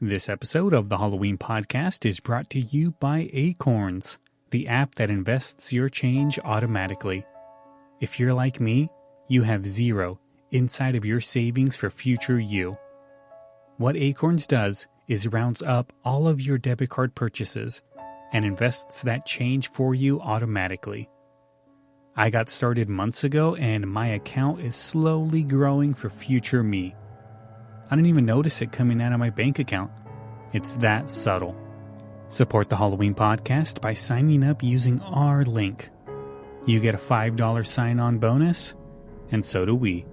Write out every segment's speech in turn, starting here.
This episode of the Halloween podcast is brought to you by Acorns, the app that invests your change automatically. If you're like me, you have zero inside of your savings for future you. What Acorns does is rounds up all of your debit card purchases and invests that change for you automatically. I got started months ago and my account is slowly growing for future me. I didn't even notice it coming out of my bank account. It's that subtle. Support the Halloween podcast by signing up using our link. You get a $5 sign-on bonus, and so do we.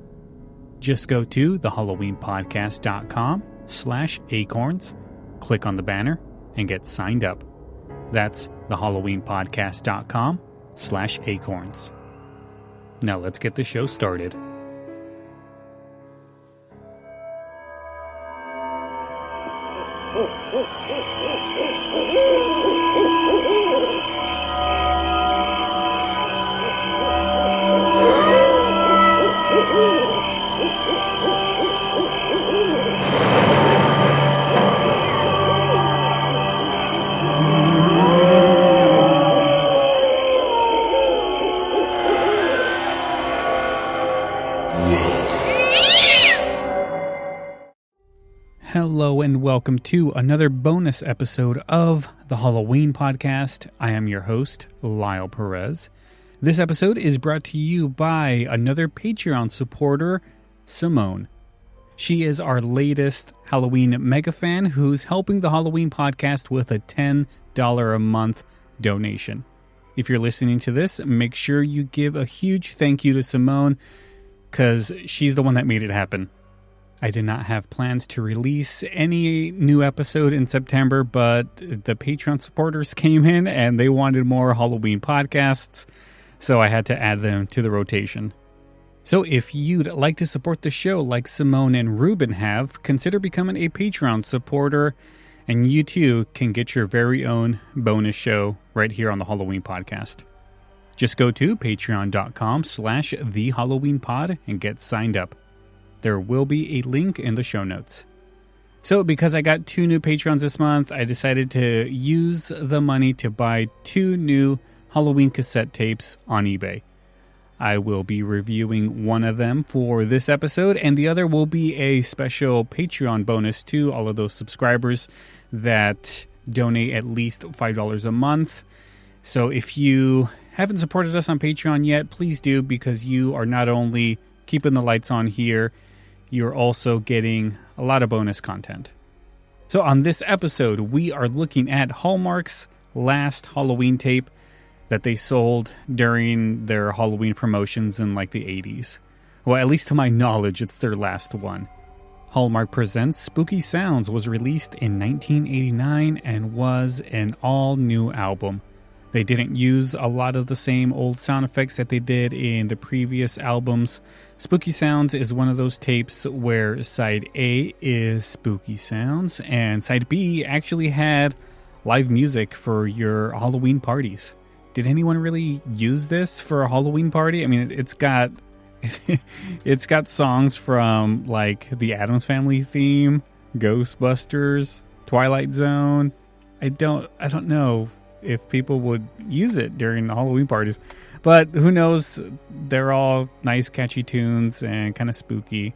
Just go to thehalloweenpodcast.com/acorns, click on the banner, and get signed up. That's thehalloweenpodcast.com/acorns. Now let's get the show started. Hello and welcome to another bonus episode of the Halloween podcast. I am your host, Lyle Perez. This episode is brought to you by another Patreon supporter, Simone. She is our latest Halloween mega fan who's helping the Halloween podcast with a $10 a month donation. If you're listening to this, make sure you give a huge thank you to Simone because she's the one that made it happen. I did not have plans to release any new episode in September, but the Patreon supporters came in and they wanted more Halloween podcasts, so I had to add them to the rotation. So if you'd like to support the show like Simone and Ruben have, consider becoming a Patreon supporter, and you too can get your very own bonus show right here on the Halloween podcast. Just go to patreon.com/thehalloweenpod and get signed up. There will be a link in the show notes. So because I got 2 new Patreons this month, I decided to use the money to buy 2 new Halloween cassette tapes on eBay. I will be reviewing one of them for this episode, and the other will be a special Patreon bonus to all of those subscribers that donate at least $5 a month. So if you haven't supported us on Patreon yet, please do, because you are not only keeping the lights on here, you're also getting a lot of bonus content. So on this episode, we are looking at Hallmark's last Halloween tape that they sold during their Halloween promotions in like the 80s. Well, at least to my knowledge, it's their last one. Hallmark Presents Spooky Sounds was released in 1989 and was an all-new album. They didn't use a lot of the same old sound effects that they did in the previous albums. Spooky Sounds is one of those tapes where side A is spooky sounds and side B actually had live music for your Halloween parties. Did anyone really use this for a Halloween party? I mean, it's got songs from like the Addams Family theme, Ghostbusters, Twilight Zone. I don't know if people would use it during the Halloween parties, but who knows? They're all nice, catchy tunes and kind of spooky.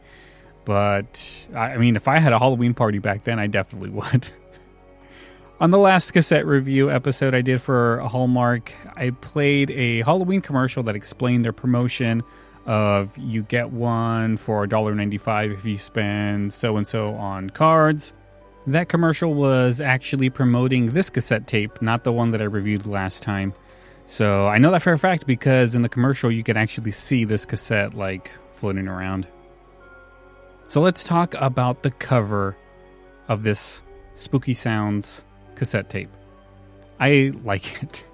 But I mean, if I had a Halloween party back then, I definitely would. On the last cassette review episode I did for Hallmark, I played a Halloween commercial that explained their promotion of you get one for $1.95 if you spend so-and-so on cards. That commercial was actually promoting this cassette tape, not the one that I reviewed last time. So I know that for a fact because in the commercial you can actually see this cassette like floating around. So let's talk about the cover of this Spooky Sounds cassette tape. I like it.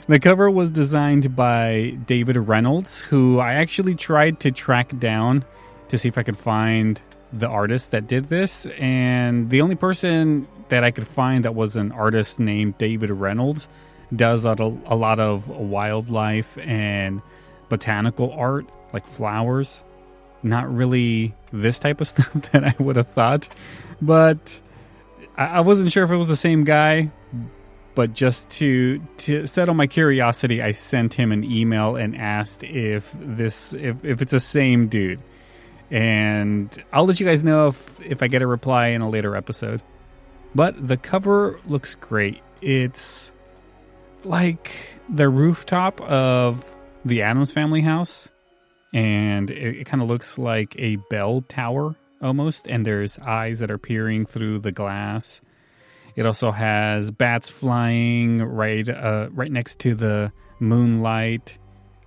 The cover was designed by David Reynolds, who I actually tried to track down to see if I could find the artist that did this, and the only person that I could find that was an artist named David Reynolds does a lot of wildlife and botanical art, like flowers. Not really this type of stuff that I would have thought, but I wasn't sure if it was the same guy, but just to settle my curiosity, I sent him an email and asked if it's the same dude. And I'll let you guys know if I get a reply in a later episode. But the cover looks great. It's like the rooftop of the Addams Family house, and it kind of looks like a bell tower almost, and there's eyes that are peering through the glass. It also has bats flying right next to the moonlight.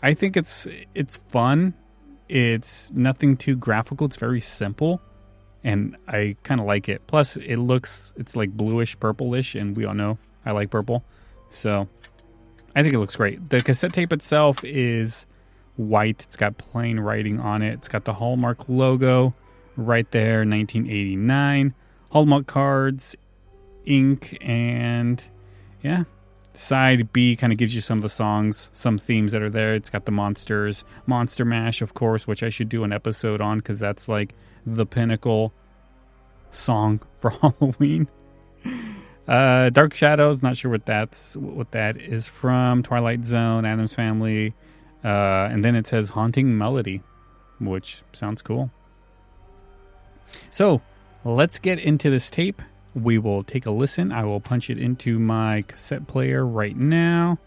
I think it's fun. It's nothing too graphical. It's very simple, and I kind of like it. Plus, it's like bluish, purplish, and we all know I like purple. So I think it looks great. The cassette tape itself is white. It's got plain writing on it. It's got the Hallmark logo right there, 1989. Hallmark cards, ink, and yeah. Side B kind of gives you some of the songs, some themes that are there. It's got the monsters, Monster Mash, of course, which I should do an episode on because that's like the pinnacle song for Halloween. Dark Shadows, not sure what that is from. Twilight Zone, Addams Family, and then it says Haunting Melody, which sounds cool. So let's get into this tape. We will take a listen. I will punch it into my cassette player right now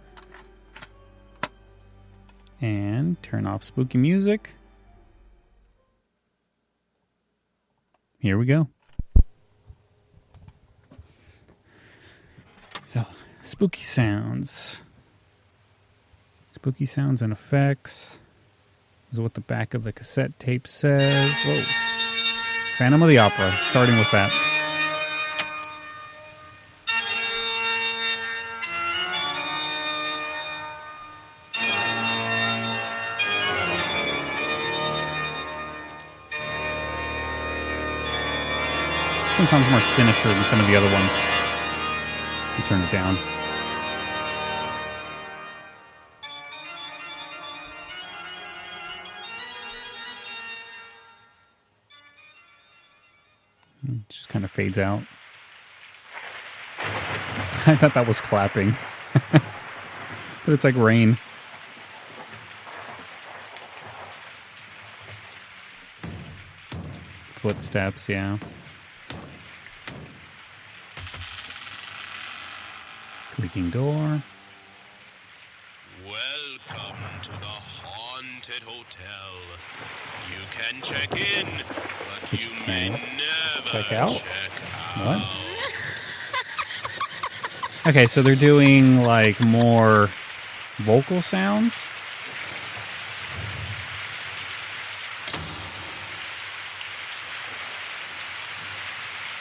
and turn off spooky music. Here we go. So, spooky sounds. Spooky sounds and effects. This is what the back of the cassette tape says. Whoa. Phantom of the Opera, starting with that. This one sounds more sinister than some of the other ones. You turn it down. It just kind of fades out. I thought that was clapping. But it's like rain. Footsteps, yeah. Creaking door. Welcome to the haunted hotel. You can check in, but you may never check out. What? Okay, so they're doing like more vocal sounds.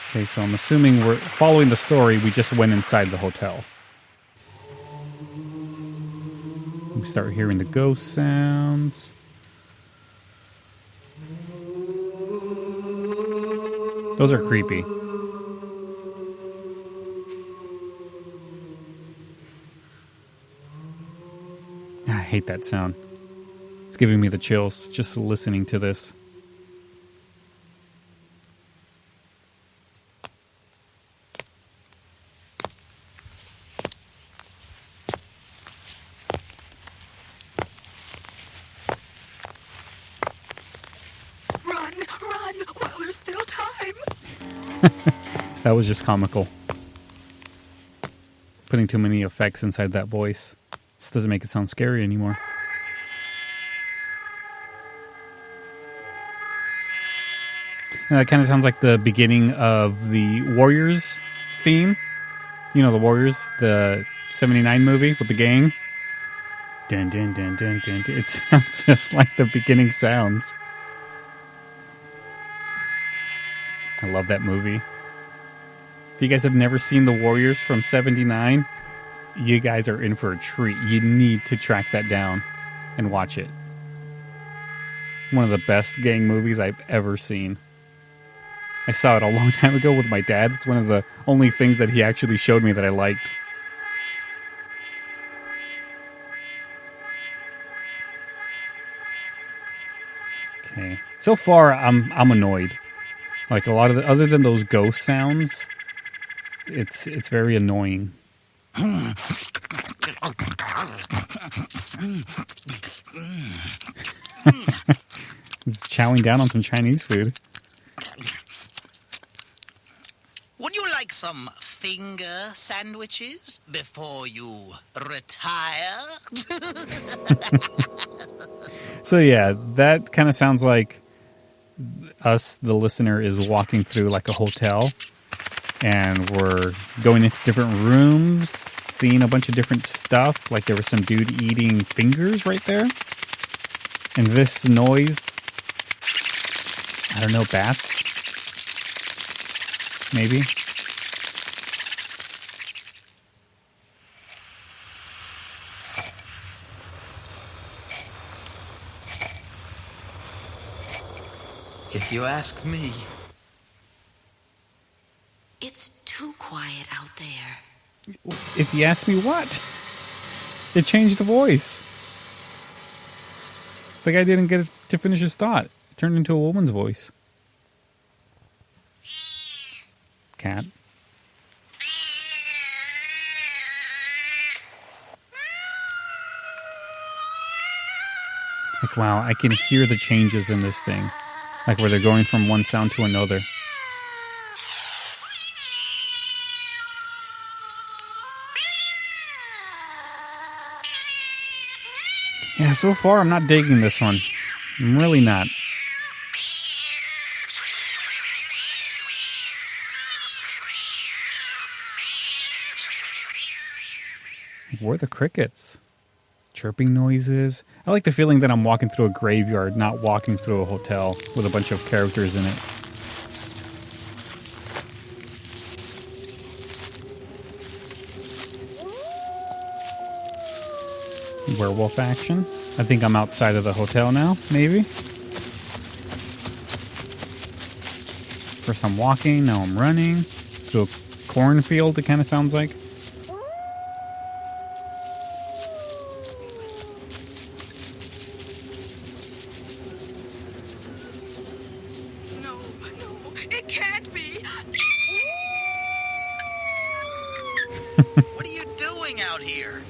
Okay, so I'm assuming we're following the story. We just went inside the hotel. We start hearing the ghost sounds. Those are creepy. I hate that sound. It's giving me the chills just listening to this. Run, while there's still time. That was just comical. Putting too many effects inside that voice. This doesn't make it sound scary anymore. And that kind of sounds like the beginning of the Warriors theme. You know, the Warriors, the 79 movie with the gang. Dun, dun, dun, dun, dun, dun. It sounds just like the beginning sounds. I love that movie. If you guys have never seen The Warriors from 79, you guys are in for a treat. You need to track that down and watch it. One of the best gang movies I've ever seen. I saw it a long time ago with my dad. It's one of the only things that he actually showed me that I liked. Okay. So far, I'm annoyed. Like a lot of other than those ghost sounds, It's very annoying. It's chowing down on some Chinese food. Would you like some finger sandwiches before you retire? So yeah, that kind of sounds like us, the listener, is walking through like a hotel, and we're going into different rooms, seeing a bunch of different stuff. Like there was some dude eating fingers right there. And this noise, I don't know, bats? Maybe? If you ask me. It's too quiet out there. If you ask me what? It changed the voice. The guy didn't get to finish his thought. It turned into a woman's voice. Cat. Like, wow, I can hear the changes in this thing. Like where they're going from one sound to another. Yeah, so far I'm not digging this one. I'm really not. Where are the crickets? Chirping noises. I like the feeling that I'm walking through a graveyard, not walking through a hotel with a bunch of characters in it. Werewolf action. I think I'm outside of the hotel now, maybe. First I'm walking, now I'm running. To a cornfield, it kind of sounds like. No, it can't be. What are you doing out here?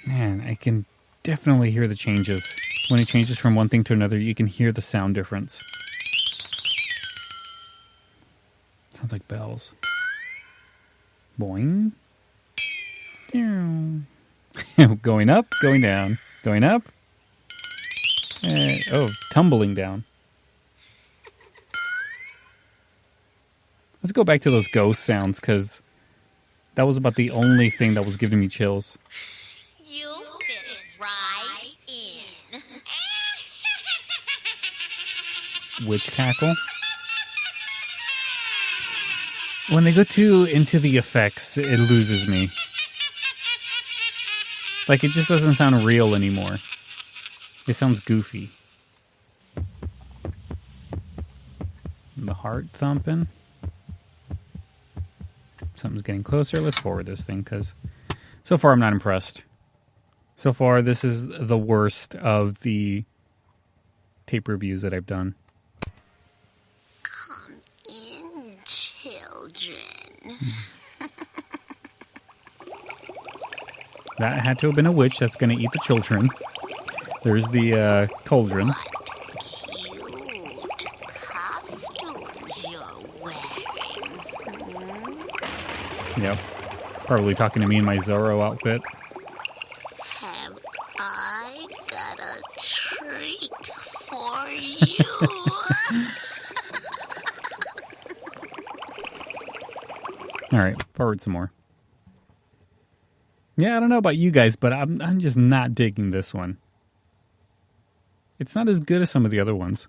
Man, I can definitely hear the changes. When it changes from one thing to another, you can hear the sound difference. Sounds like bells. Boing. Going up, going down. Going up. Tumbling down. Let's go back to those ghost sounds, because that was about the only thing that was giving me chills. You fit right in. Witch cackle. When they go into the effects, it loses me. Like, it just doesn't sound real anymore. It sounds goofy. The heart thumping. Something's getting closer. Let's forward this thing, because so far I'm not impressed. So far, this is the worst of the tape reviews that I've done. Come in, children. That had to have been a witch that's going to eat the children. There's the cauldron. What cute costumes you're wearing. Yep. Probably talking to me in my Zorro outfit. Have I got a treat for you? All right, forward some more. Yeah, I don't know about you guys, but I'm just not digging this one. It's not as good as some of the other ones.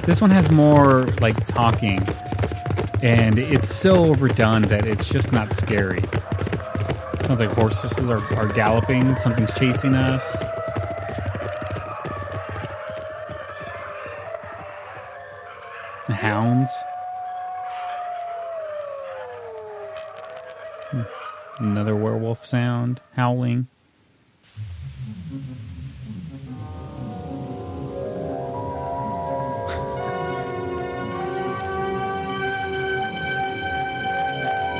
This one has more, like, talking, and it's so overdone that it's just not scary. Sounds like horses are galloping, something's chasing us. The hounds. Another werewolf sound. Howling.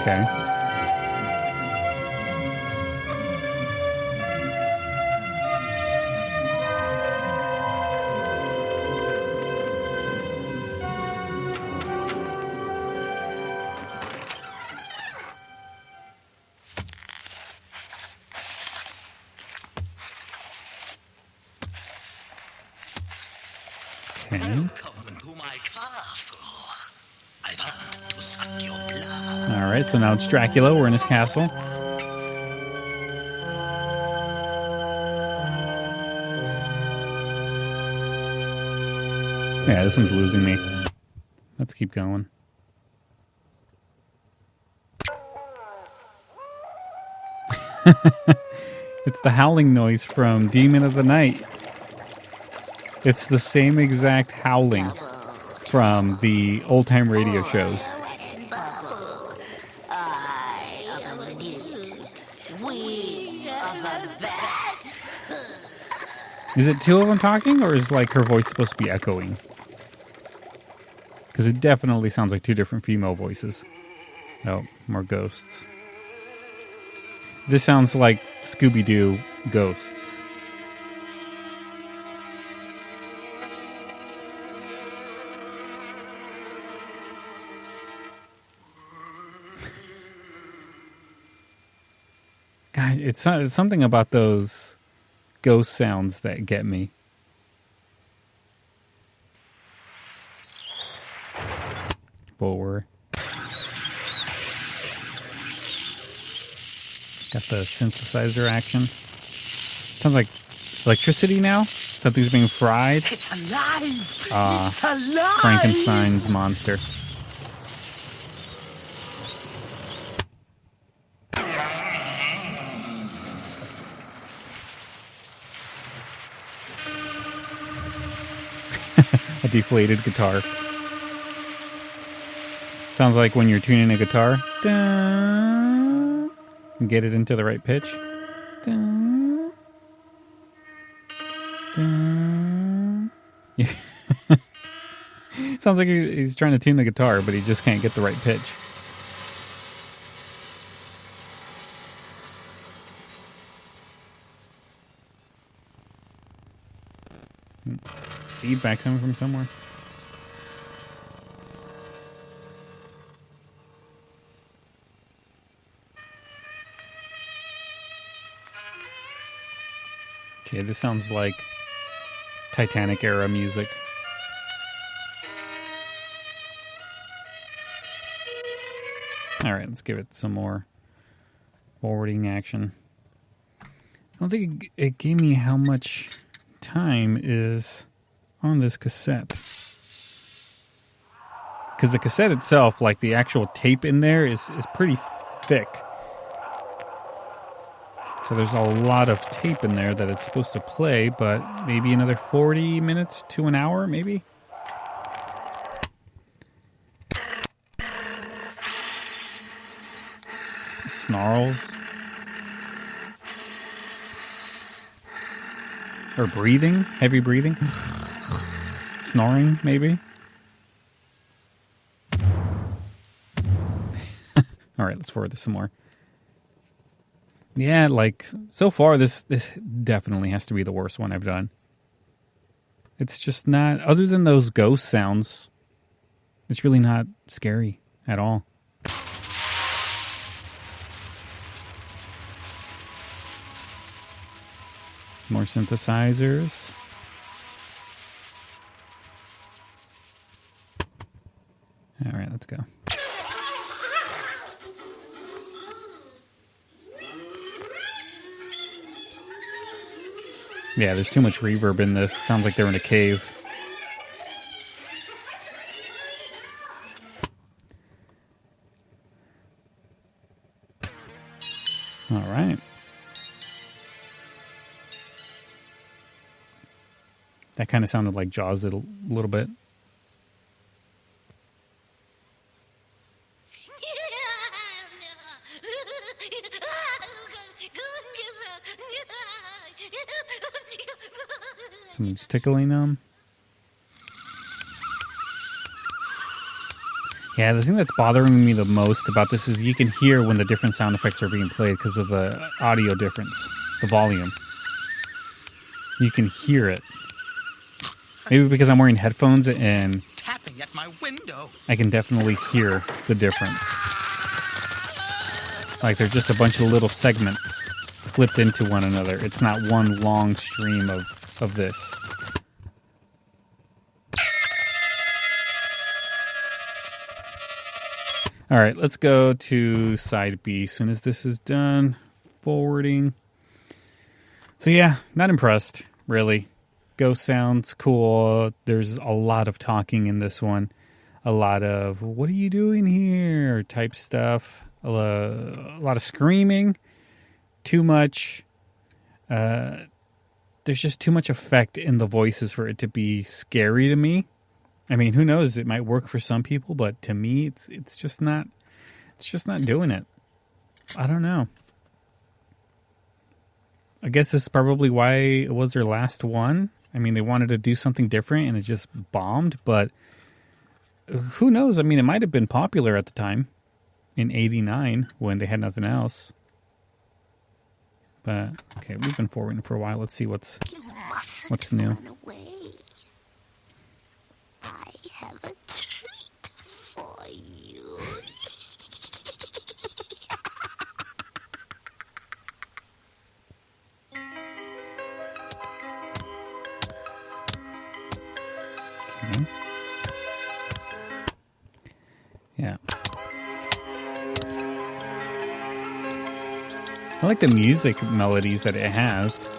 Okay. Okay. Welcome to my castle. I want to suck your blood. All right, so now it's Dracula. We're in his castle. Yeah, this one's losing me. Let's keep going. It's the howling noise from Demon of the Night. It's the same exact howling from the old-time radio shows. Is it two of them talking, or is like her voice supposed to be echoing? Because it definitely sounds like two different female voices. Oh, more ghosts. This sounds like Scooby-Doo ghosts. God, it's something about those ghost sounds that get me. Forward. Got the synthesizer action. Sounds like electricity now. Something's being fried. It's alive! It's alive! Frankenstein's monster. A deflated guitar. Sounds like when you're tuning a guitar. Dun, and get it into the right pitch. Dun, dun. Yeah. Sounds like he's trying to tune the guitar, but he just can't get the right pitch. Feedback coming from somewhere. Okay, this sounds like Titanic era music. All right, let's give it some more forwarding action. I don't think it gave me how much time is on this cassette. Because the cassette itself, like the actual tape in there, is pretty thick. So there's a lot of tape in there that it's supposed to play, but maybe another 40 minutes to an hour, maybe? Snarls. Or breathing, heavy breathing. Snoring, maybe? All right, let's forward this some more. Yeah, like, so far, this definitely has to be the worst one I've done. It's just not, other than those ghost sounds, it's really not scary at all. More synthesizers. All right, let's go. Yeah, there's too much reverb in this. It sounds like they're in a cave. All right. That kind of sounded like Jaws a little bit. Somebody's tickling them. Yeah, the thing that's bothering me the most about this is you can hear when the different sound effects are being played because of the audio difference, the volume. You can hear it. Maybe because I'm wearing headphones and Tapping at my window. I can definitely hear the difference. Like they're just a bunch of little segments clipped into one another. It's not one long stream of this. All right, let's go to side B as soon as this is done. Forwarding. So yeah, not impressed, really. Ghost sounds cool. There's a lot of talking in this one. A lot of, what are you doing here? Type stuff. A lot of screaming. Too much. There's just too much effect in the voices for it to be scary to me. I mean, who knows? It might work for some people, but to me, it's just not doing it. I don't know. I guess this is probably why it was their last one. I mean, they wanted to do something different, and it just bombed. But who knows? I mean, it might have been popular at the time in '89 when they had nothing else. But okay, we've been forwarding for a while. Let's see what's new. Run away. I have a treat for you. Okay. Yeah. I like the music melodies that it has.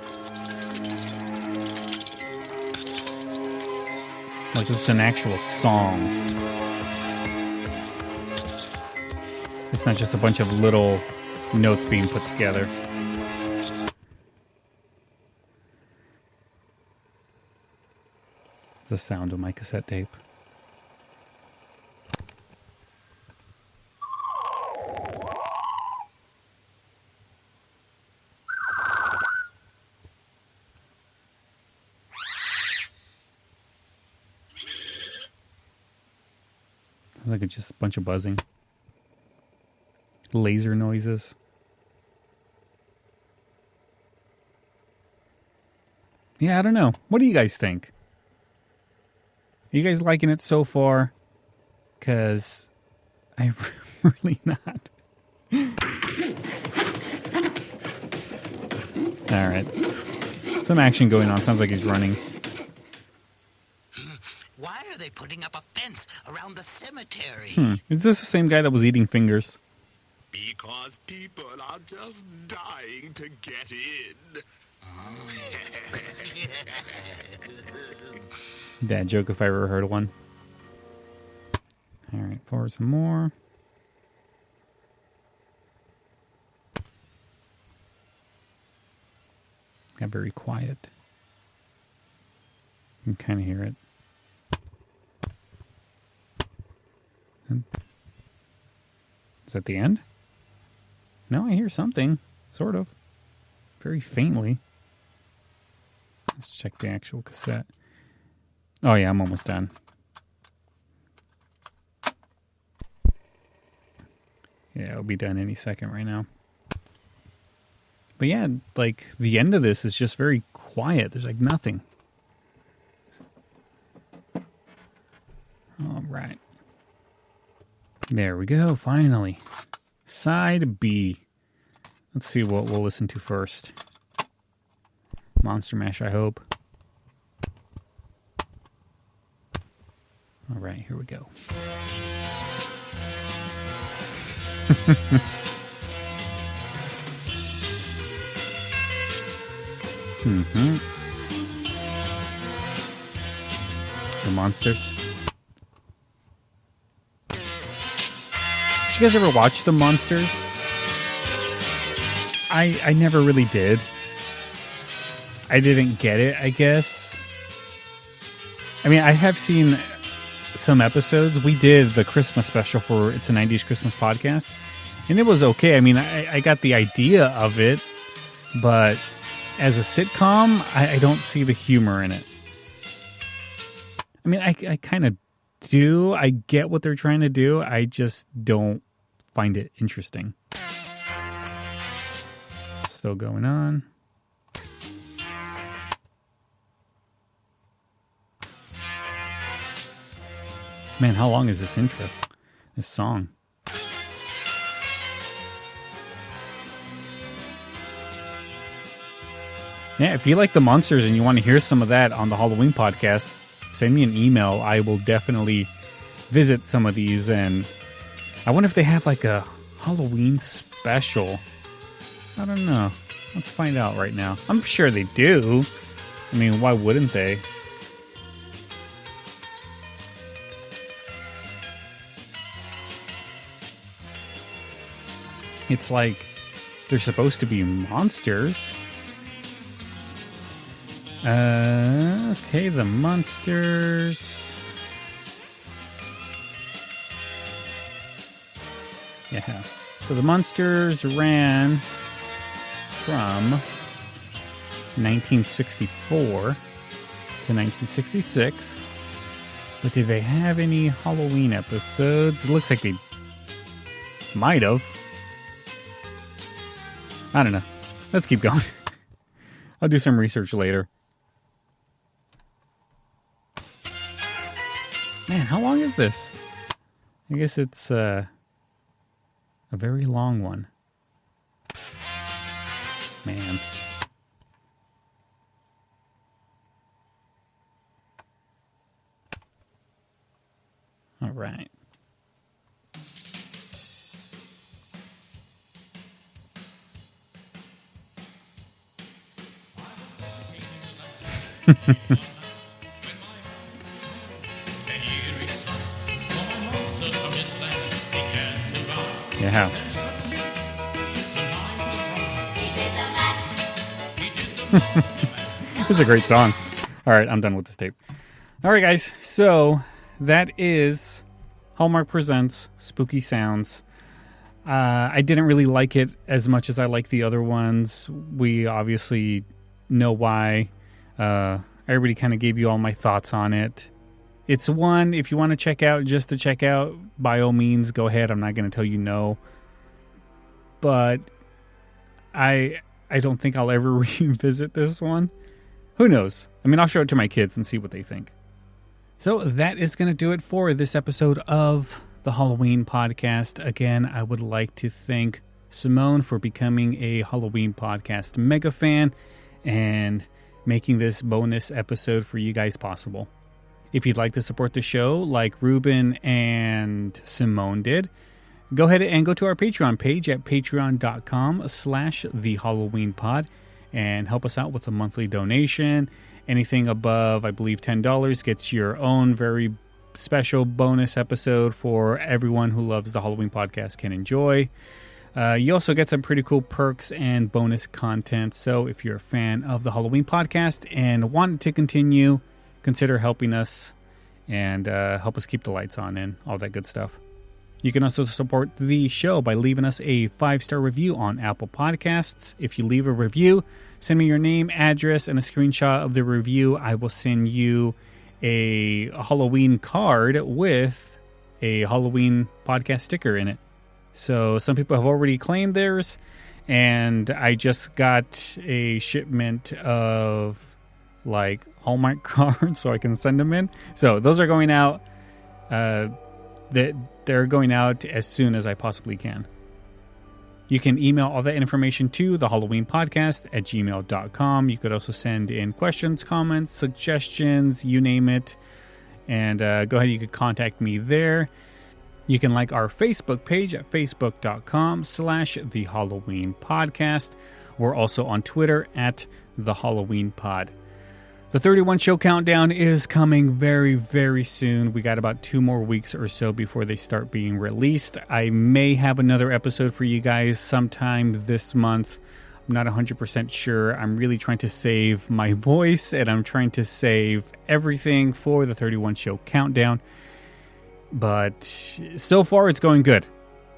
Like it's an actual song. It's not just a bunch of little notes being put together. The sound of my cassette tape. Sounds like it's just a bunch of buzzing. Laser noises. Yeah, I don't know. What do you guys think? Are you guys liking it so far? Because I'm really not. All right. Some action going on. Sounds like he's running. Why are they putting up a fence around the cemetery? Is this the same guy that was eating fingers? Because people are just dying to get in. Dad joke if I ever heard one. All right, forward some more. Got very quiet. You can kind of hear it. Is that the end? No, I hear something. Sort of. Very faintly. Let's check the actual cassette. Oh yeah, I'm almost done. Yeah, it'll be done any second right now. But yeah, like the end of this is just very quiet. There's like nothing. All right. There we go, finally. Side B. Let's see what we'll listen to first. Monster Mash, I hope. All right, here we go. The monsters. Did you guys ever watch The Monsters? I never really did. I didn't get it, I guess. I mean, I have seen some episodes. We did the Christmas special for It's a 90s Christmas podcast, and it was okay. I mean, I got the idea of it, but as a sitcom, I don't see the humor in it. I mean, I kind of do. I get what they're trying to do. I just don't find it interesting. Still going on. Man, how long is this intro? This song? Yeah, if you like the monsters and you want to hear some of that on the Halloween podcast, send me an email. I will definitely visit some of these, and I wonder if they have like a Halloween special. I don't know. Let's find out right now. I'm sure they do. I mean, why wouldn't they? It's like they're supposed to be monsters. Okay, the monsters. Yeah. So the monsters ran from 1964 to 1966. But did they have any Halloween episodes? It looks like they might have. I don't know. Let's keep going. I'll do some research later. Man, how long is this? I guess it's a very long one. Man. All right. Yeah. This is a great song. All right, I'm done with this tape. All right, guys. So that is Hallmark Presents Spooky Sounds. I didn't really like it as much as I like the other ones. We obviously know why. Everybody kind of gave you all my thoughts on it. It's one, if you want to check out, just to check out, by all means, go ahead. I'm not going to tell you no. But I don't think I'll ever revisit this one. Who knows? I mean, I'll show it to my kids and see what they think. So that is going to do it for this episode of the Halloween podcast. Again, I would like to thank Simone for becoming a Halloween podcast mega fan and making this bonus episode for you guys possible. If you'd like to support the show like Ruben and Simone did, go ahead and go to our Patreon page at patreon.com/thehalloweenpod and help us out with a monthly donation. Anything above, I believe, $10 gets your own very special bonus episode for everyone who loves the Halloween podcast can enjoy. You also get some pretty cool perks and bonus content. So if you're a fan of the Halloween podcast and want to continue, consider helping us and help us keep the lights on and all that good stuff. You can also support the show by leaving us a 5-star review on Apple Podcasts. If you leave a review, send me your name, address, and a screenshot of the review. I will send you a Halloween card with a Halloween podcast sticker in it. So some people have already claimed theirs, and I just got a shipment of like Hallmark cards so I can send them in. So those are going out. They're going out as soon as I possibly can. You can email all that information to the Halloween podcast at gmail.com. You could also send in questions, comments, suggestions, you name it. And go ahead, you could contact me there. You can like our Facebook page at facebook.com/the Halloween podcast. We're also on Twitter at the Halloween pod. The 31 show countdown is coming very, very soon. We got about 2 more weeks or so before they start being released. I may have another episode for you guys sometime this month. I'm not 100% sure. I'm really trying to save my voice, and I'm trying to save everything for the 31 show countdown. But so far, it's going good.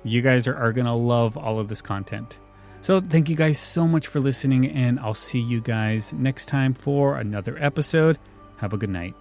You guys are going to love all of this content. So thank you guys so much for listening, and I'll see you guys next time for another episode. Have a good night.